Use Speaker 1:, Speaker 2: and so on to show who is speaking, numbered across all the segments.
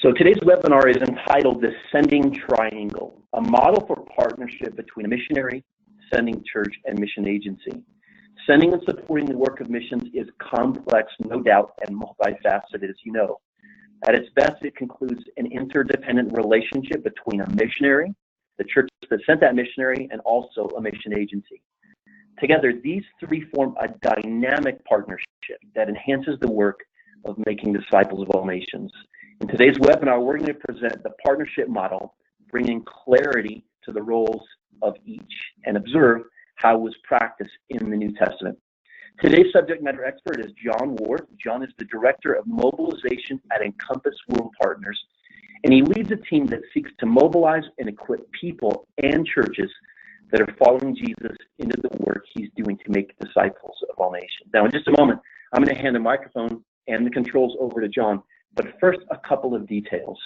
Speaker 1: So today's webinar is entitled The Sending Triangle, a model for partnership between a missionary, sending church, and mission agency. Sending and supporting the work of missions is complex, no doubt, and multifaceted, as you know. At its best, it concludes an interdependent relationship between a missionary, the church that sent that missionary, and also a mission agency. Together, these three form a dynamic partnership that enhances the work of making disciples of all nations. In today's webinar, we're going to present the partnership model, bringing clarity to the roles of each, and observe how it was practiced in the New Testament. Today's subject matter expert is John Ward. John is the Director of Mobilization at Encompass World Partners, and he leads a team that seeks to mobilize and equip people and churches that are following Jesus into the work he's doing to make disciples of all nations. Now, in just a moment, I'm going to hand the microphone and the controls over to John. But first, a couple of details.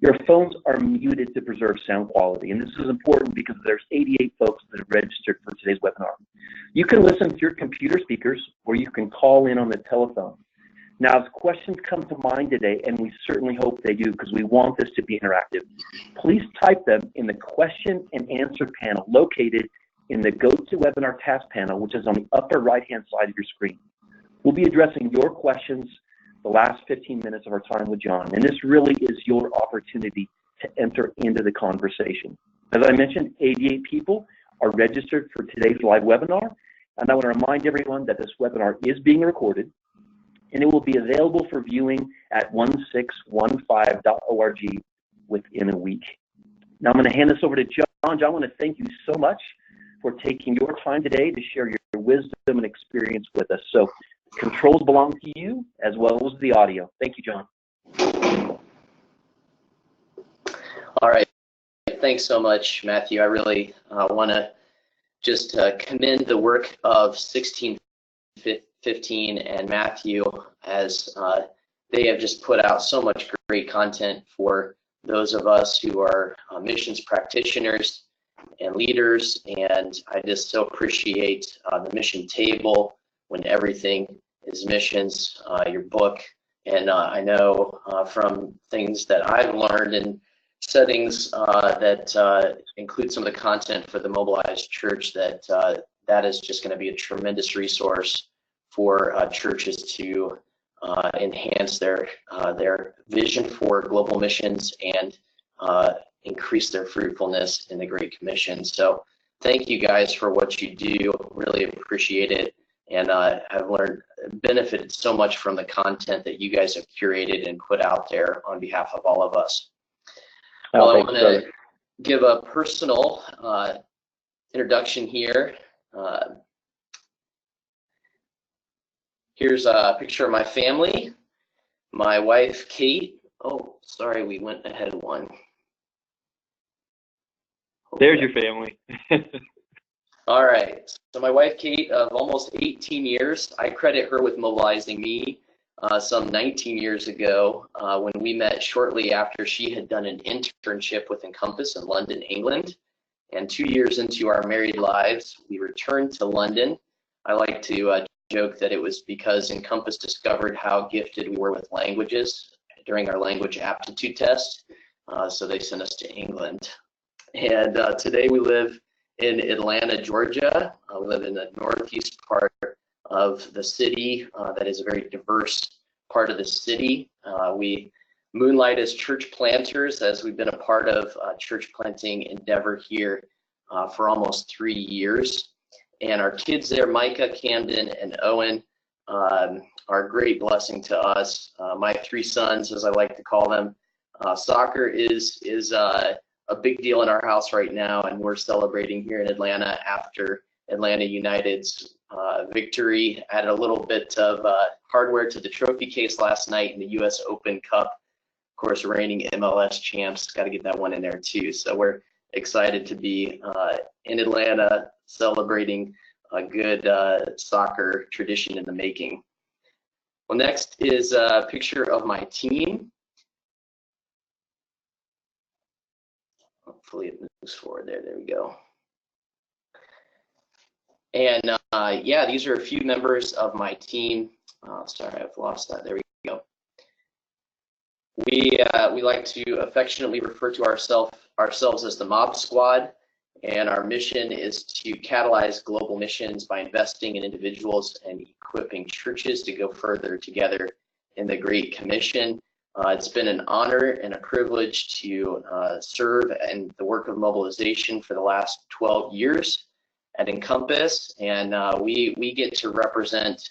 Speaker 1: Your phones are muted to preserve sound quality, and this is important because there's 88 folks that have registered for today's webinar. You can listen to your computer speakers, or you can call in on the telephone. Now, as questions come to mind today, and we certainly hope they do because we want this to be interactive, please type them in the question and answer panel located in the GoToWebinar task panel, which is on the upper right-hand side of your screen. We'll be addressing your questions the last 15 minutes of our time with John, and this really is your opportunity to enter into the conversation. As I mentioned, 88 people are registered for today's live webinar, and I want to remind everyone that this webinar is being recorded, and it will be available for viewing at 1615.org within a week. Now I'm going to hand this over to John. John, I want to thank you so much for taking your time today to share your wisdom and experience with us. So controls belong to you as well as the audio. Thank you, John.
Speaker 2: All right. Thanks so much, Matthew. I really want to just commend the work of 1615 and Matthew as they have just put out so much great content for those of us who are missions practitioners and leaders. And I just so appreciate the mission table when everything is missions, your book. And I know from things that I've learned in settings that include some of the content for the Mobilized Church, that that is just going to be a tremendous resource for churches to enhance their vision for global missions and increase their fruitfulness in the Great Commission. So thank you guys for what you do. Really appreciate it. And I've benefited so much from the content that you guys have curated and put out there on behalf of all of us. Well, I want to give a personal introduction here. Here's a picture of my family. My wife, Kate. Oh, sorry, we went ahead of one.
Speaker 3: There's your family.
Speaker 2: All right, so my wife, Kate, of almost 18 years, I credit her with mobilizing me some 19 years ago when we met shortly after she had done an internship with Encompass in London, England. And 2 years into our married lives, we returned to London. I like to joke that it was because Encompass discovered how gifted we were with languages during our language aptitude test, so they sent us to England. And today we live in Atlanta, Georgia. We live in the northeast part of the city that is a very diverse part of the city. We moonlight as church planters, as we've been a part of church planting endeavor here for almost 3 years. And our kids there, Micah, Camden, and Owen, are a great blessing to us. My 3 sons, as I like to call them. Soccer is a big deal in our house right now, and we're celebrating here in Atlanta after Atlanta United's victory. Added a little bit of hardware to the trophy case last night in the U.S. Open Cup. Of course, reigning MLS champs, got to get that one in there too. So we're excited to be in Atlanta celebrating a good soccer tradition in the making. Well, next is a picture of my team. Hopefully it moves forward there. There we go. And yeah, these are a few members of my team. Sorry, I've lost that. There we go. We like to affectionately refer to ourselves as the Mob Squad, and our mission is to catalyze global missions by investing in individuals and equipping churches to go further together in the Great Commission. It's been an honor and a privilege to serve in the work of mobilization for the last 12 years at Encompass, and we get to represent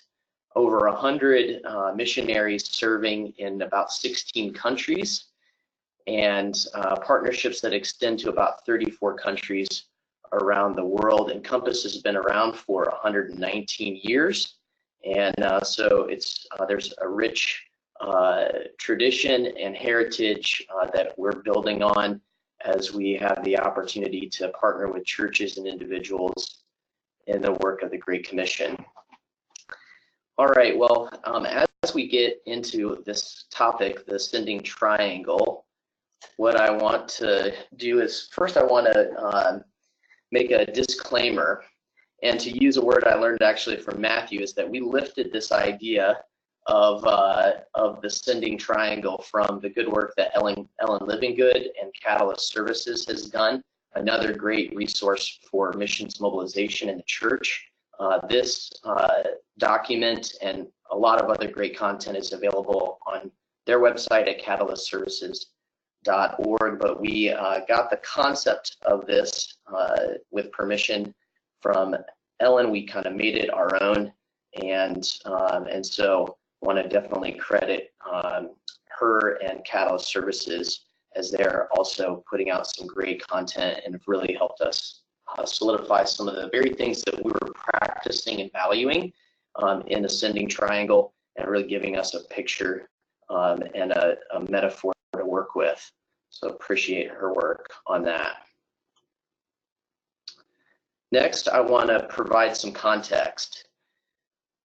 Speaker 2: over 100 missionaries serving in about 16 countries, and partnerships that extend to about 34 countries around the world. Encompass has been around for 119 years, and so there's a rich tradition and heritage that we're building on as we have the opportunity to partner with churches and individuals in the work of the Great Commission. All right, well, as we get into this topic, the sending triangle, what I want to do is first I want to make a disclaimer, and to use a word I learned actually from Matthew, is that we lifted this idea of the sending triangle from the good work that Ellen Livingood and Catalyst Services has done, another great resource for missions mobilization in the church. This document and a lot of other great content is available on their website at catalystservices.org, but we got the concept of this with permission from Ellen. We kind of made it our own, and so want to definitely credit her and Catalyst Services, as they're also putting out some great content and have really helped us solidify some of the very things that we were practicing and valuing in the sending triangle, and really giving us a picture and a metaphor to work with. So appreciate her work on that. Next, I want to provide some context.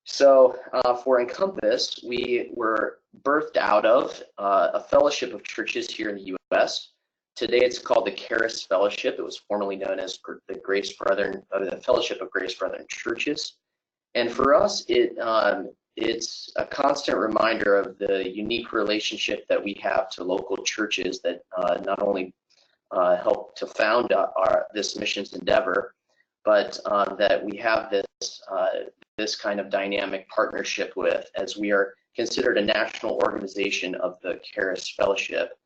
Speaker 2: So for Encompass, we were birthed out of a fellowship of churches here in the U.S. Today it's called the Charis Fellowship. It was formerly known as the Grace Brethren, the Fellowship of Grace Brethren Churches. And for us, it's a constant reminder of the unique relationship that we have to local churches that not only help to found this missions endeavor, but that we have this kind of dynamic partnership with, as we are considered a national organization of the Charis Fellowship.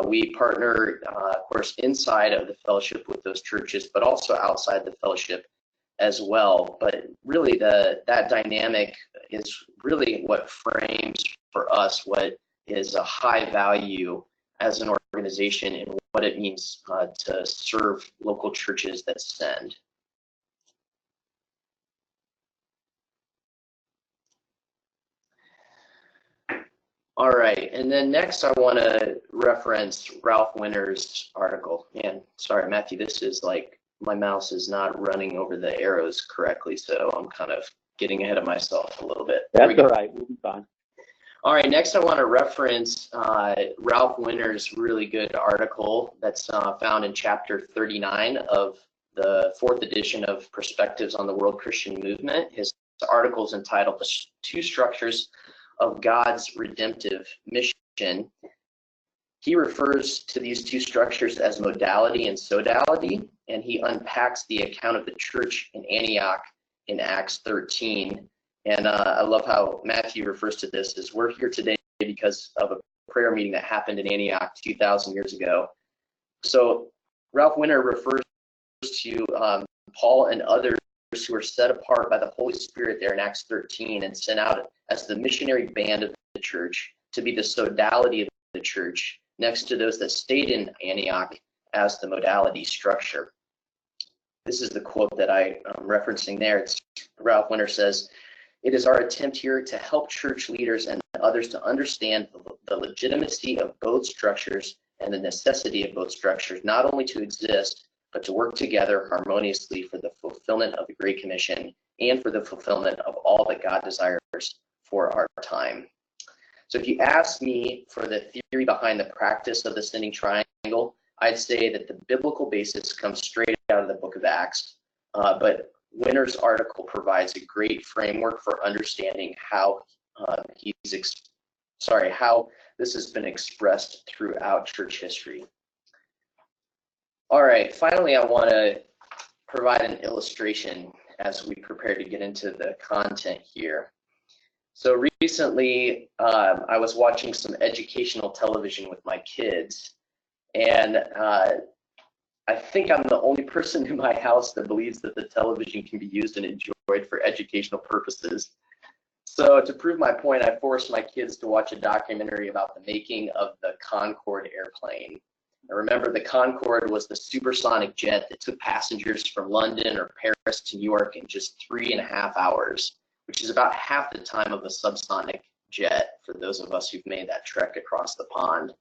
Speaker 2: We partner, of course, inside of the fellowship with those churches, but also outside the fellowship as well. But really, that dynamic is really what frames for us what is a high value as an organization and what it means to serve local churches that send. All right, and then next I want to reference Ralph Winter's article. And sorry, Matthew, this is like my mouse is not running over the arrows correctly, so I'm kind of getting ahead of myself a little bit.
Speaker 1: That's all right, we'll be fine.
Speaker 2: All right, next I want to reference Ralph Winter's really good article that's found in chapter 39 of the 4th edition of Perspectives on the World Christian Movement. His article is entitled "The Two Structures of God's Redemptive Mission." He refers to these two structures as modality and sodality, and he unpacks the account of the church in Antioch in Acts 13. And I love how Matthew refers to this as we're here today because of a prayer meeting that happened in Antioch 2,000 years ago. So Ralph Winter refers to Paul and others who were set apart by the Holy Spirit there in Acts 13 and sent out as the missionary band of the church to be the sodality of the church, next to those that stayed in Antioch as the modality structure. This is the quote that I'm referencing there. It's Ralph Winter says, "It is our attempt here to help church leaders and others to understand the legitimacy of both structures and the necessity of both structures, not only to exist, but to work together harmoniously for the fulfillment of the Great Commission and for the fulfillment of all that God desires for our time." So if you ask me for the theory behind the practice of the sending triangle, I'd say that the biblical basis comes straight out of the book of Acts, but Winter's article provides a great framework for understanding how This has been expressed throughout church history. All right, finally, I want to provide an illustration as we prepare to get into the content here. So recently, I was watching some educational television with my kids, and I think I'm the only person in my house that believes that the television can be used and enjoyed for educational purposes. So to prove my point, I forced my kids to watch a documentary about the making of the Concorde airplane. Now remember, the Concorde was the supersonic jet that took passengers from London or Paris to New York in just 3.5 hours, which is about half the time of a subsonic jet for those of us who've made that trek across the pond.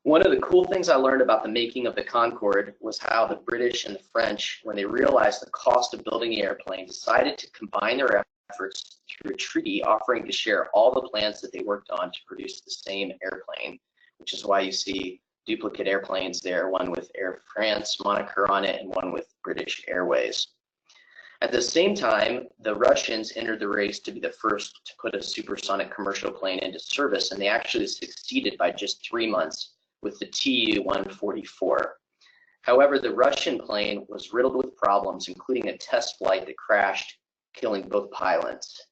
Speaker 2: One of the cool things I learned about the making of the Concorde was how the British and the French, when they realized the cost of building the airplane, decided to combine their efforts through a treaty offering to share all the plans that they worked on to produce the same airplane, which is why you see duplicate airplanes there, one with Air France moniker on it and one with British Airways. At the same time, the Russians entered the race to be the first to put a supersonic commercial plane into service, and they actually succeeded by just 3 months with the Tu-144. However, the Russian plane was riddled with problems, including a test flight that crashed, killing both pilots.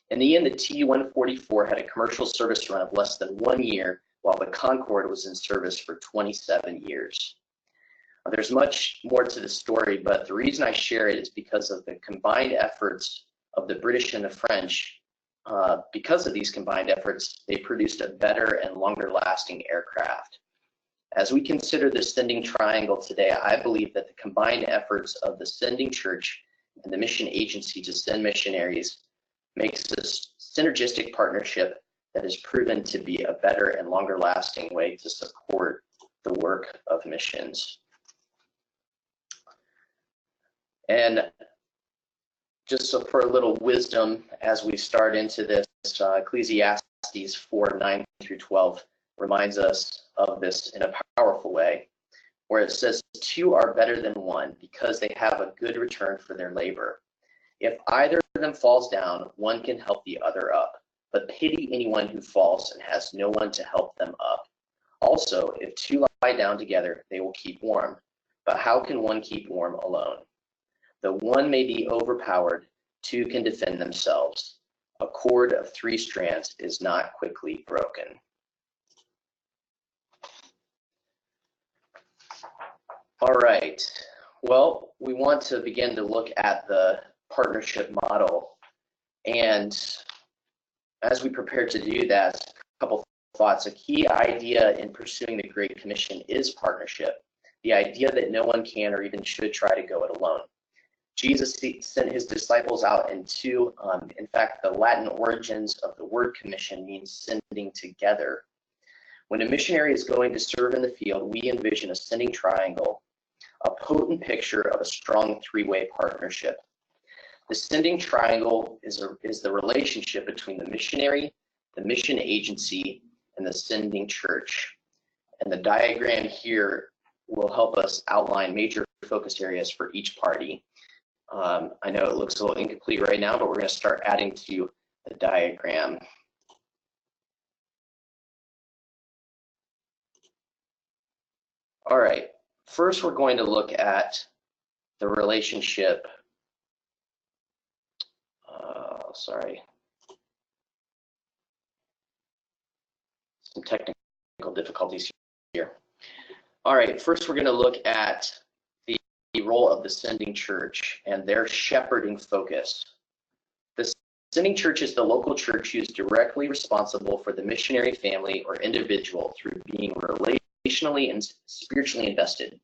Speaker 2: In the end, the Tu-144 had a commercial service run of less than 1 year, while the Concorde was in service for 27 years. There's much more to the story, but the reason I share it is because of the combined efforts of the British and the French. Because of these combined efforts, they produced a better and longer lasting aircraft. As we consider the sending triangle today, I believe that the combined efforts of the sending church and the mission agency to send missionaries makes this synergistic partnership that has proven to be a better and longer lasting way to support the work of missions. And just so for a little wisdom as we start into this, Ecclesiastes 4:9-12 reminds us of this in a powerful way, where it says, "Two are better than one because they have a good return for their labor. If either of them falls down, one can help the other up, but pity anyone who falls and has no one to help them up. Also, if two lie down together, they will keep warm, but how can one keep warm alone? Though one may be overpowered, two can defend themselves. A cord of 3 strands is not quickly broken." All right, well, we want to begin to look at the partnership model. And as we prepare to do that, a couple thoughts. A key idea in pursuing the Great Commission is partnership, the idea that no one can or even should try to go it alone. Jesus sent his disciples out in two. In fact, the Latin origins of the word commission means sending together. When a missionary is going to serve in the field, we envision a sending triangle, a potent picture of a strong 3-way partnership. The sending triangle is the relationship between the missionary, the mission agency, and the sending church. And the diagram here will help us outline major focus areas for each party. I know it looks a little incomplete right now, but we're going to start adding to the diagram. All right, first we're going to look at the relationship. Some technical difficulties here. All right, first we're going to look at the role of the sending church and their shepherding focus. The sending church is the local church who is directly responsible for the missionary family or individual through being relationally and spiritually invested.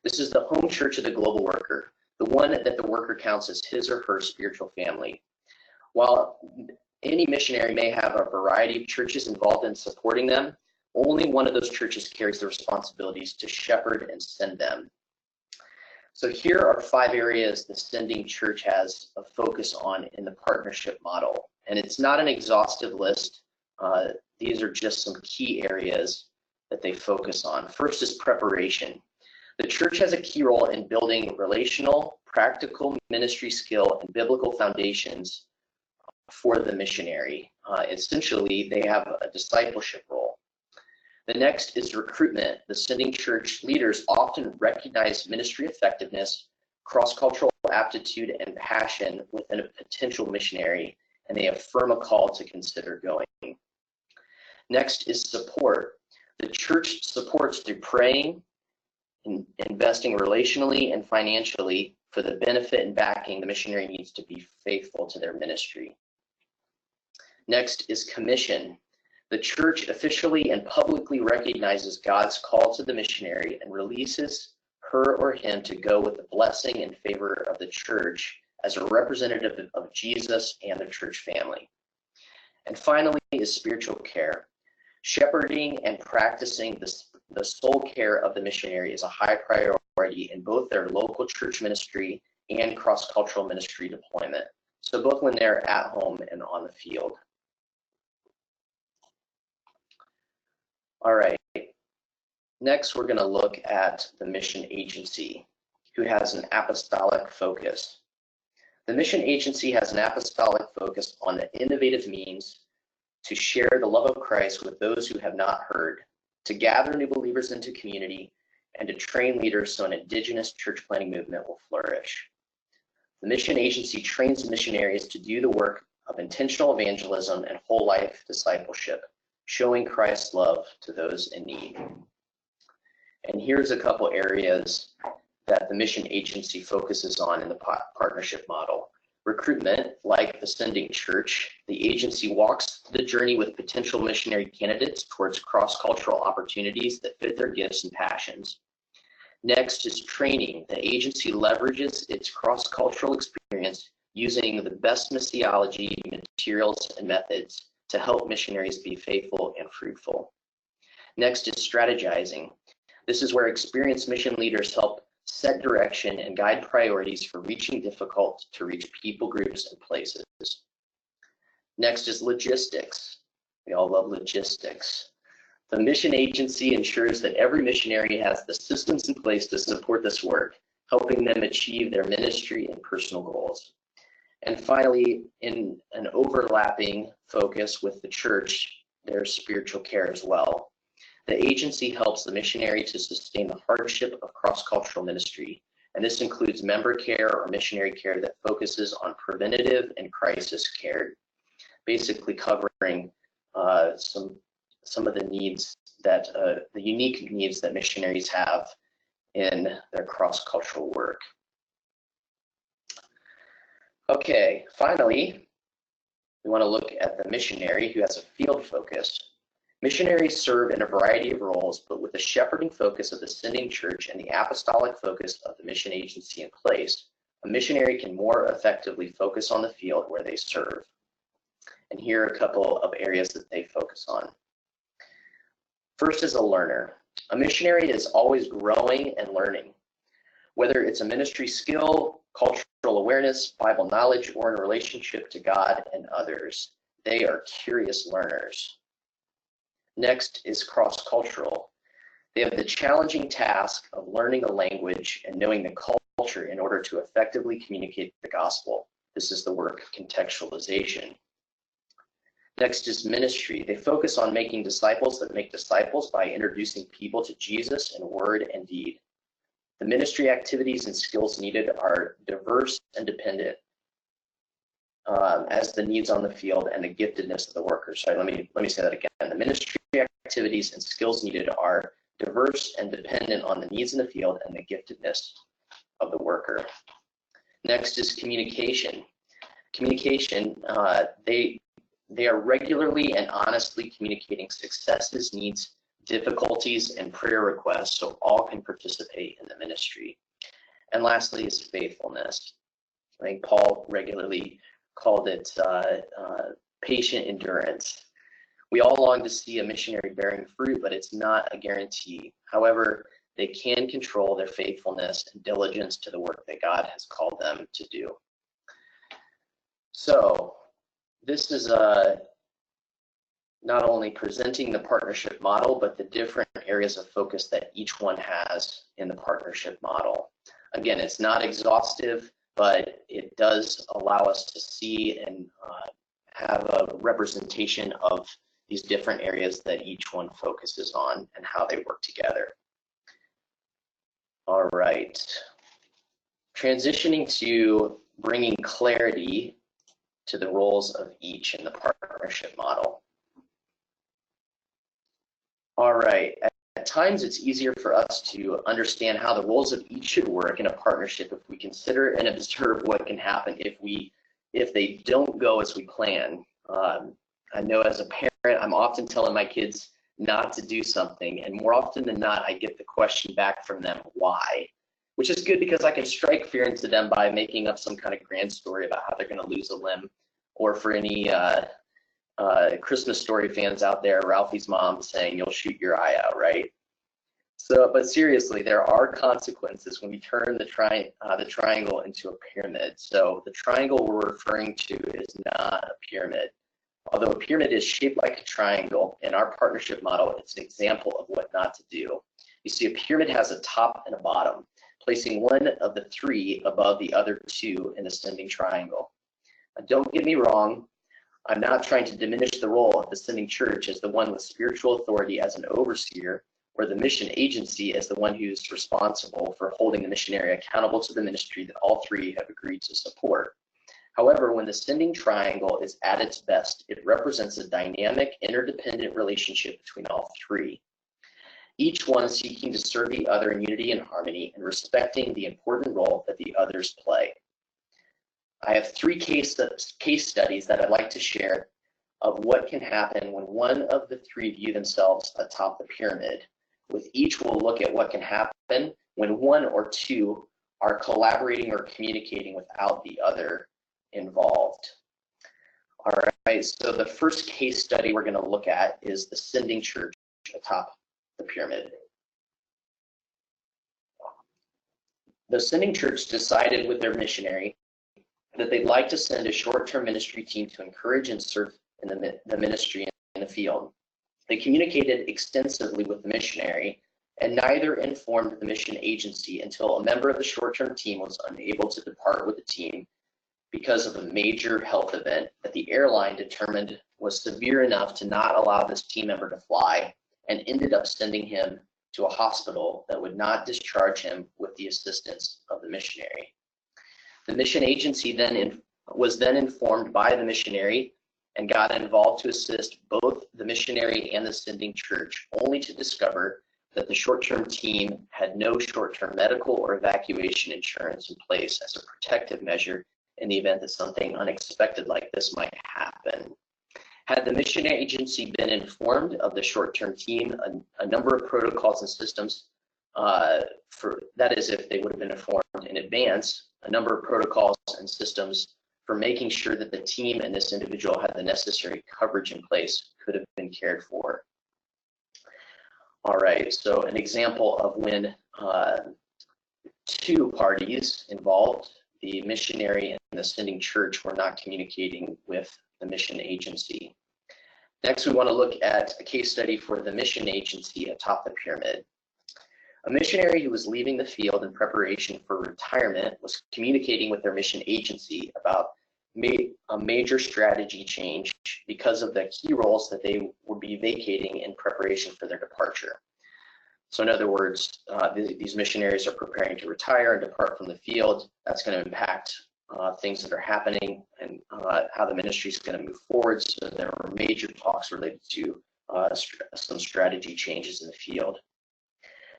Speaker 2: This is the home church of the global worker, the one that the worker counts as his or her spiritual family. While any missionary may have a variety of churches involved in supporting them, only one of those churches carries the responsibilities to shepherd and send them. So here are 5 areas the sending church has a focus on in the partnership model. And it's not an exhaustive list. These are just some key areas that they focus on. First is preparation. The church has a key role in building relational, practical ministry skill and biblical foundations for the missionary. Essentially, they have a discipleship role. The next is recruitment. The sending church leaders often recognize ministry effectiveness, cross-cultural aptitude, and passion within a potential missionary, and they affirm a call to consider going. Next is support. The church supports through praying, investing relationally and financially for the benefit and backing the missionary needs to be faithful to their ministry. Next is commission. The church officially and publicly recognizes God's call to the missionary and releases her or him to go with the blessing and favor of the church as a representative of Jesus and the church family. And finally is spiritual care. Shepherding and practicing the soul care of the missionary is a high priority in both their local church ministry and cross-cultural ministry deployment, so both when they're at home and on the field. All right, next we're going to look at the mission agency, who has an apostolic focus. The mission agency has an apostolic focus on the innovative means to share the love of Christ with those who have not heard, to gather new believers into community, and to train leaders so an indigenous church planting movement will flourish. The mission agency trains missionaries to do the work of intentional evangelism and whole life discipleship, showing Christ's love to those in need. And here's a couple areas that the mission agency focuses on in the partnership model. Recruitment, like the sending church, the agency walks the journey with potential missionary candidates towards cross-cultural opportunities that fit their gifts and passions. Next is training. The agency leverages its cross-cultural experience using the best missiology, materials, and methods to help missionaries be faithful and fruitful. Next is strategizing. This is where experienced mission leaders help set direction and guide priorities for reaching difficult to reach people, groups, and places. Next is logistics. We all love logistics. The mission agency ensures that every missionary has the systems in place to support this work, helping them achieve their ministry and personal goals. And finally, in an overlapping focus with the church, there's spiritual care as well. The agency helps the missionary to sustain the hardship of cross-cultural ministry, and this includes member care or missionary care that focuses on preventative and crisis care, basically covering some of the needs that the unique needs that missionaries have in their cross-cultural work. Okay, finally, we want to look at the missionary who has a field focus. Missionaries serve in a variety of roles, but with the shepherding focus of the sending church and the apostolic focus of the mission agency in place, a missionary can more effectively focus on the field where they serve. And here are a couple of areas that they focus on. First is a learner. A missionary is always growing and learning, whether it's a ministry skill, cultural awareness, Bible knowledge, or in relationship to God and others. They are curious learners. Next is cross-cultural. They have the challenging task of learning a language and knowing the culture in order to effectively communicate the gospel. This is the work of contextualization. Next is ministry. They focus on making disciples that make disciples by introducing people to Jesus in word and deed. The ministry activities and skills needed are diverse and dependent as the needs on the field and the giftedness of the workers. Sorry, let me say that again. The ministry activities and skills needed are diverse and dependent on the needs in the field and the giftedness of the worker. Next is communication. Communication, they are regularly and honestly communicating successes, needs, difficulties, and prayer requests so all can participate in the ministry. And lastly is faithfulness. I think Paul regularly called it patient endurance. We all long to see a missionary bearing fruit, but it's not a guarantee. However, they can control their faithfulness and diligence to the work that God has called them to do. So this is not only presenting the partnership model, but the different areas of focus that each one has in the partnership model. Again, it's not exhaustive, but it does allow us to see and have a representation of these different areas that each one focuses on and how they work together. All right, transitioning to bringing clarity to the roles of each in the partnership model. All right, at times it's easier for us to understand how the roles of each should work in a partnership if we consider and observe what can happen if they don't go as we plan. I know as a parent, I'm often telling my kids not to do something, and more often than not, I get the question back from them, why? Which is good because I can strike fear into them by making up some kind of grand story about how they're going to lose a limb, or for any Christmas Story fans out there, Ralphie's mom saying you'll shoot your eye out, right? So, but seriously, there are consequences when we turn the triangle into a pyramid. So the triangle we're referring to is not a pyramid. Although a pyramid is shaped like a triangle, in our partnership model, it's an example of what not to do. You see, a pyramid has a top and a bottom, placing one of the three above the other two in the ascending triangle. Now, don't get me wrong, I'm not trying to diminish the role of the sending church as the one with spiritual authority as an overseer, or the mission agency as the one who's responsible for holding the missionary accountable to the ministry that all three have agreed to support. However, when the sending triangle is at its best, it represents a dynamic, interdependent relationship between all three, each one seeking to serve the other in unity and harmony and respecting the important role that the others play. I have three case studies that I'd like to share of what can happen when one of the three view themselves atop the pyramid. With each, we'll look at what can happen when one or two are collaborating or communicating without the other involved. All right, so the first case study we're going to look at is the sending church atop the pyramid. The sending church decided with their missionary that they'd like to send a short-term ministry team to encourage and serve in the ministry in the field. They communicated extensively with the missionary, and neither informed the mission agency until a member of the short-term team was unable to depart with the team because of a major health event that the airline determined was severe enough to not allow this team member to fly, and ended up sending him to a hospital that would not discharge him with the assistance of the missionary. The mission agency was then informed by the missionary and got involved to assist both the missionary and the sending church, only to discover that the short-term team had no short-term medical or evacuation insurance in place as a protective measure in the event that something unexpected like this might happen. Had the mission agency been informed of the short-term team, a number of protocols and systems, that is, if they would have been informed in advance, a number of protocols and systems for making sure that the team and this individual had the necessary coverage in place could have been cared for. All right, so an example of when two parties involved, the missionary and the sending church, were not communicating with the mission agency. Next, we want to look at a case study for the mission agency atop the pyramid. A missionary who was leaving the field in preparation for retirement was communicating with their mission agency about a major strategy change because of the key roles that they would be vacating in preparation for their departure. So in other words, these missionaries are preparing to retire and depart from the field. That's going to impact things that are happening and how the ministry is going to move forward. So there were major talks related to some strategy changes in the field.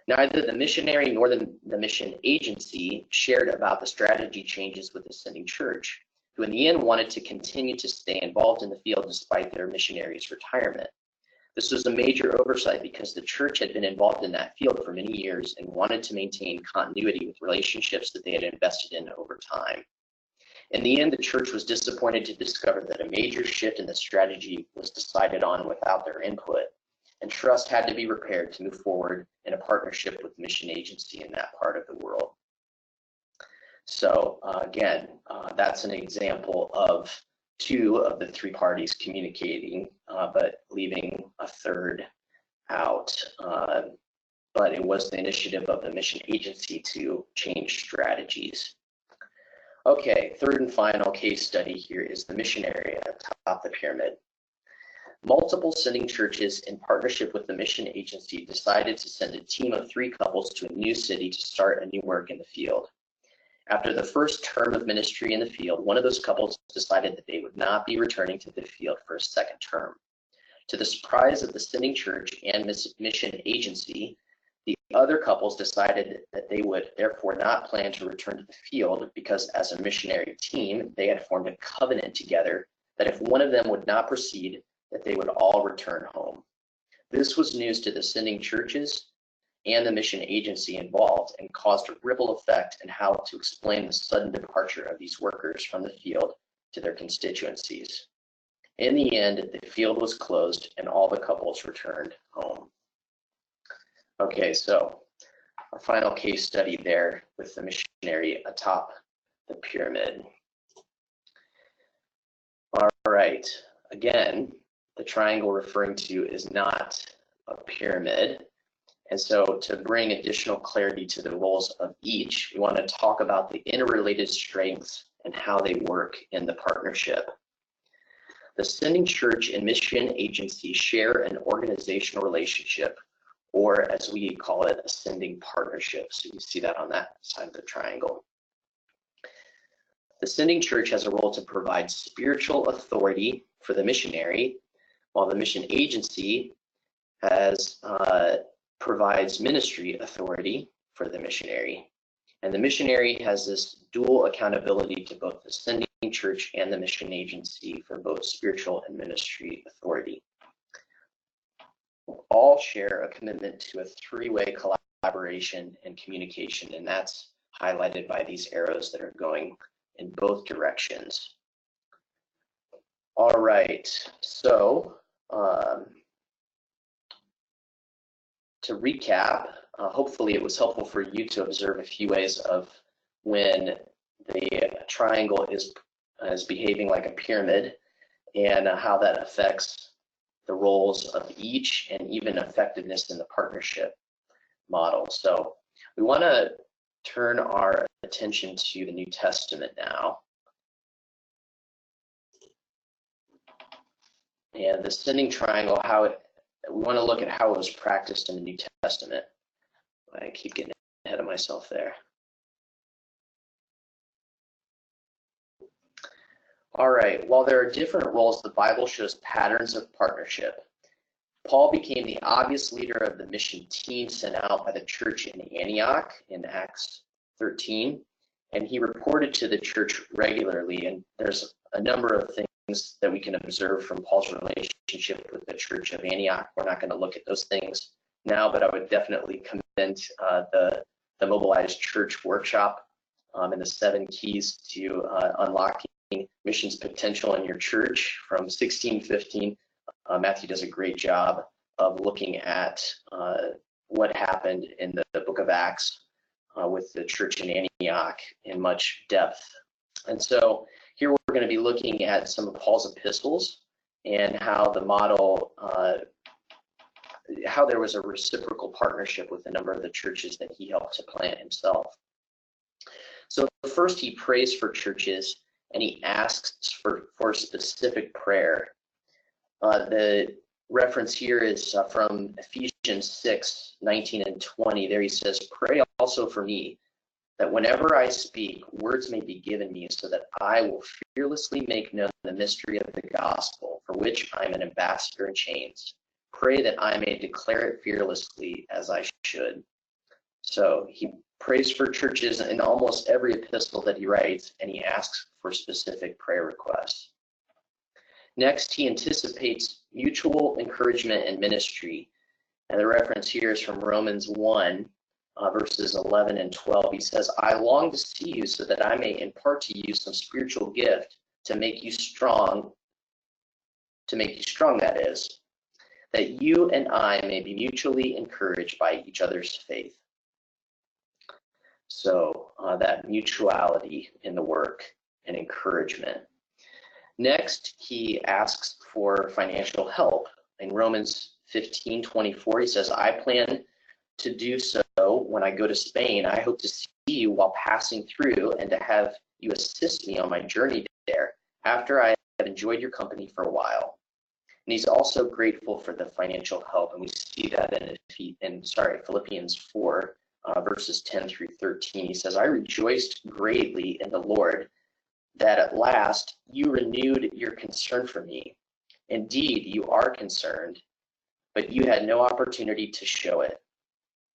Speaker 2: Neither the missionary nor the mission agency shared about the strategy changes with the sending church, who in the end wanted to continue to stay involved in the field despite their missionary's retirement. This was a major oversight because the church had been involved in that field for many years and wanted to maintain continuity with relationships that they had invested in over time. In the end, the church was disappointed to discover that a major shift in the strategy was decided on without their input, and trust had to be repaired to move forward in a partnership with the mission agency in that part of the world. So again, that's an example of two of the three parties communicating, but leaving a third out. But it was the initiative of the mission agency to change strategies. Okay, third and final case study here is the missionary atop the pyramid. Multiple sending churches in partnership with the mission agency decided to send a team of 3 couples to a new city to start a new work in the field. After the first term of ministry in the field, one of those couples decided that they would not be returning to the field for a second term. To the surprise of the sending church and mission agency, the other couples decided that they would therefore not plan to return to the field because as a missionary team, they had formed a covenant together that if one of them would not proceed, that they would all return home. This was news to the sending churches and the mission agency involved and caused a ripple effect in how to explain the sudden departure of these workers from the field to their constituencies. In the end, the field was closed and all the couples returned home. Okay, so our final case study there with the missionary atop the pyramid. All right, again, the triangle referring to is not a pyramid. And so to bring additional clarity to the roles of each, we want to talk about the interrelated strengths and how they work in the partnership. The sending church and mission agency share an organizational relationship, or as we call it, a sending partnership. So you see that on that side of the triangle. The sending church has a role to provide spiritual authority for the missionary, while the mission agency provides ministry authority for the missionary. And the missionary has this dual accountability to both the sending church and the mission agency for both spiritual and ministry authority. All share a commitment to a 3-way collaboration and communication, and that's highlighted by these arrows that are going in both directions. All right, so to recap, hopefully it was helpful for you to observe a few ways of when the triangle is behaving like a pyramid and how that affects the roles of each and even effectiveness in the partnership model. So we want to turn our attention to the New Testament now. And the sending triangle, we want to look at how it was practiced in the New Testament. I keep getting ahead of myself there. All right, while there are different roles, the Bible shows patterns of partnership. Paul became the obvious leader of the mission team sent out by the church in Antioch in Acts 13, and he reported to the church regularly, and there's a number of things that we can observe from Paul's relationship with the church of Antioch. We're not going to look at those things now, but I would definitely commend the Mobilized Church Workshop and the 7 keys to unlocking missions potential in your church from 1615. Matthew does a great job of looking at what happened in the book of Acts with the church in Antioch in much depth. And so here we're going to be looking at some of Paul's epistles and how the model, how there was a reciprocal partnership with a number of the churches that he helped to plant himself. So first he prays for churches and he asks for specific prayer. The reference here is from Ephesians 6:19 and 20. There he says, "Pray also for me, that whenever I speak, words may be given me, so that I will fearlessly make known the mystery of the gospel, for which I am an ambassador in chains. Pray that I may declare it fearlessly as I should." So he prays for churches in almost every epistle that he writes, and he asks for specific prayer requests. Next, he anticipates mutual encouragement and ministry. And the reference here is from Romans 1, verses 11 and 12. He says, "I long to see you so that I may impart to you some spiritual gift to make you strong, that is, that you and I may be mutually encouraged by each other's faith." So that mutuality in the work and encouragement. Next, he asks for financial help. In Romans 15:24, he says, "I plan to do so when I go to Spain. I hope to see you while passing through and to have you assist me on my journey there after I have enjoyed your company for a while." he's also grateful for the financial help, and we see that in Philippians 4, verses 10 through 13. He says, "I rejoiced greatly in the Lord that at last you renewed your concern for me. Indeed, you are concerned, but you had no opportunity to show it.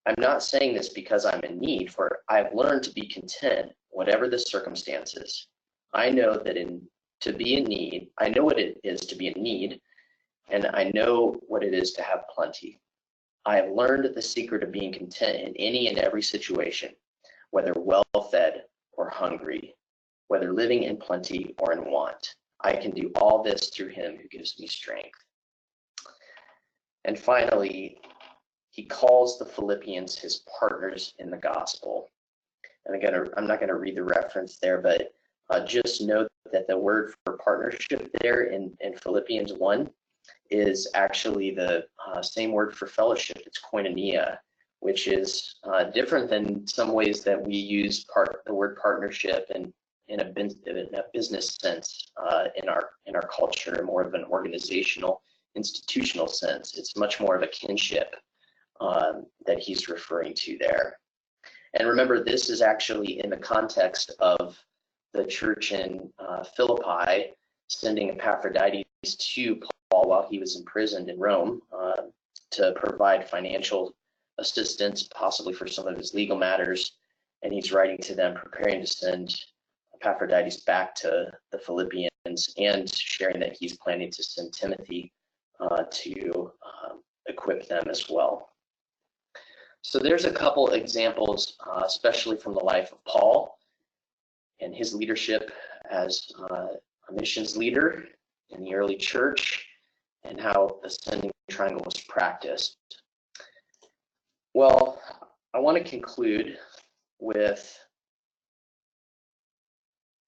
Speaker 2: I'm not saying this because I'm in need, for I've learned to be content, whatever the circumstances. I know what it is to be in need, and I know what it is to have plenty. I have learned the secret of being content in any and every situation, whether well-fed or hungry, whether living in plenty or in want. I can do all this through him who gives me strength." And finally, he calls the Philippians his partners in the gospel. And I'm not going to read the reference there, but just note that the word for partnership there in Philippians 1 is actually the same word for fellowship. It's koinonia, which is different than some ways that we use the word partnership in a business sense in our culture, more of an organizational, institutional sense. It's much more of a kinship that he's referring to there. And remember, this is actually in the context of the church in Philippi sending Epaphroditus to Paul while he was imprisoned in Rome to provide financial assistance, possibly for some of his legal matters. And he's writing to them, preparing to send Epaphroditus back to the Philippians, and sharing that he's planning to send Timothy to equip them as well. So there's a couple examples, especially from the life of Paul and his leadership as a missions leader in the early church, and how the sending triangle was practiced. Well, I want to conclude with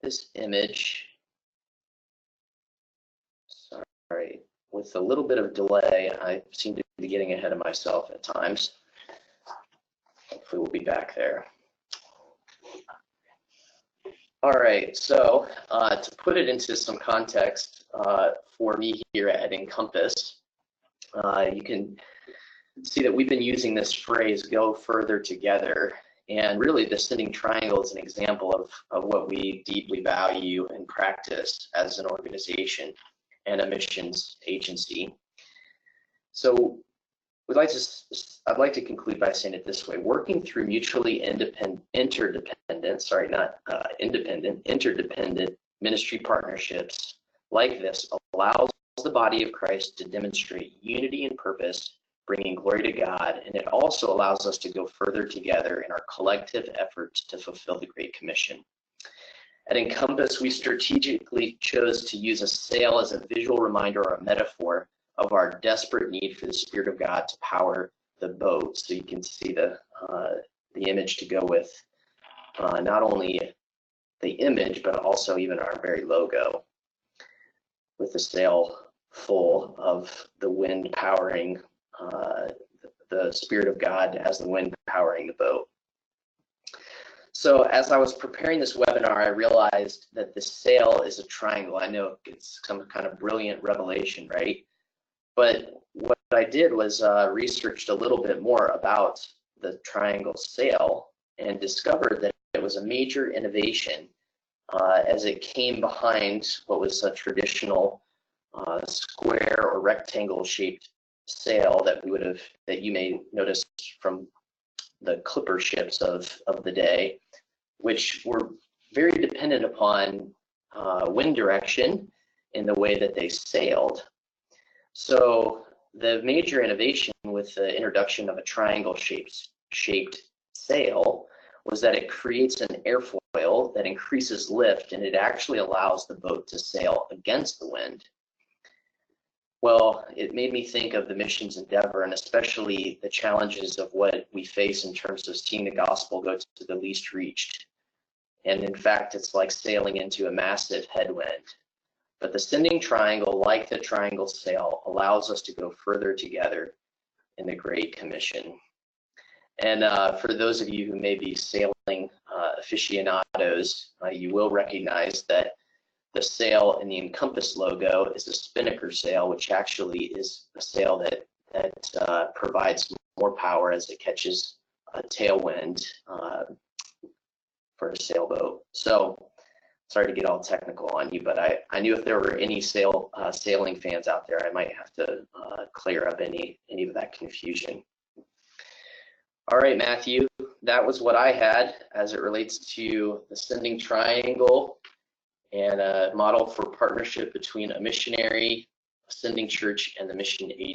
Speaker 2: this image. Sorry, with a little bit of delay, I seem to be getting ahead of myself at times. Hopefully we'll be back there. All right, so to put it into some context for me here at Encompass, you can see that we've been using this phrase, "go further together." And really, the sending triangle is an example of what we deeply value and practice as an organization and a missions agency. So I'd like to conclude by saying it this way: working through mutually interdependent ministry partnerships like this allows the body of Christ to demonstrate unity and purpose, bringing glory to God, and it also allows us to go further together in our collective efforts to fulfill the Great Commission. At Encompass, we strategically chose to use a sail as a visual reminder or a metaphor of our desperate need for the Spirit of God to power the boat. So you can see the image to go with not only the image, but also even our very logo, with the sail full of the wind powering, the Spirit of God as the wind powering the boat. So as I was preparing this webinar, I realized that the sail is a triangle. I know it's some kind of brilliant revelation, right? But what I did was researched a little bit more about the triangle sail and discovered that it was a major innovation as it came behind what was a traditional square or rectangle shaped sail that you may notice from the clipper ships of the day, which were very dependent upon wind direction in the way that they sailed. So the major innovation with the introduction of a triangle shaped sail was that it creates an airfoil that increases lift, and it actually allows the boat to sail against the wind. Well, it made me think of the missions endeavor, and especially the challenges of what we face in terms of seeing the gospel go to the least reached. And in fact, it's like sailing into a massive headwind. But the sending triangle, like the triangle sail, allows us to go further together in the Great Commission. And for those of you who may be sailing aficionados, you will recognize that the sail in the Encompass logo is a spinnaker sail, which actually is a sail that provides more power as it catches a tailwind for a sailboat. So sorry to get all technical on you, but I knew if there were any sailing fans out there, I might have to clear up any of that confusion. All right, Matthew, that was what I had as it relates to the sending triangle and a model for partnership between a missionary, a sending church, and the mission agency.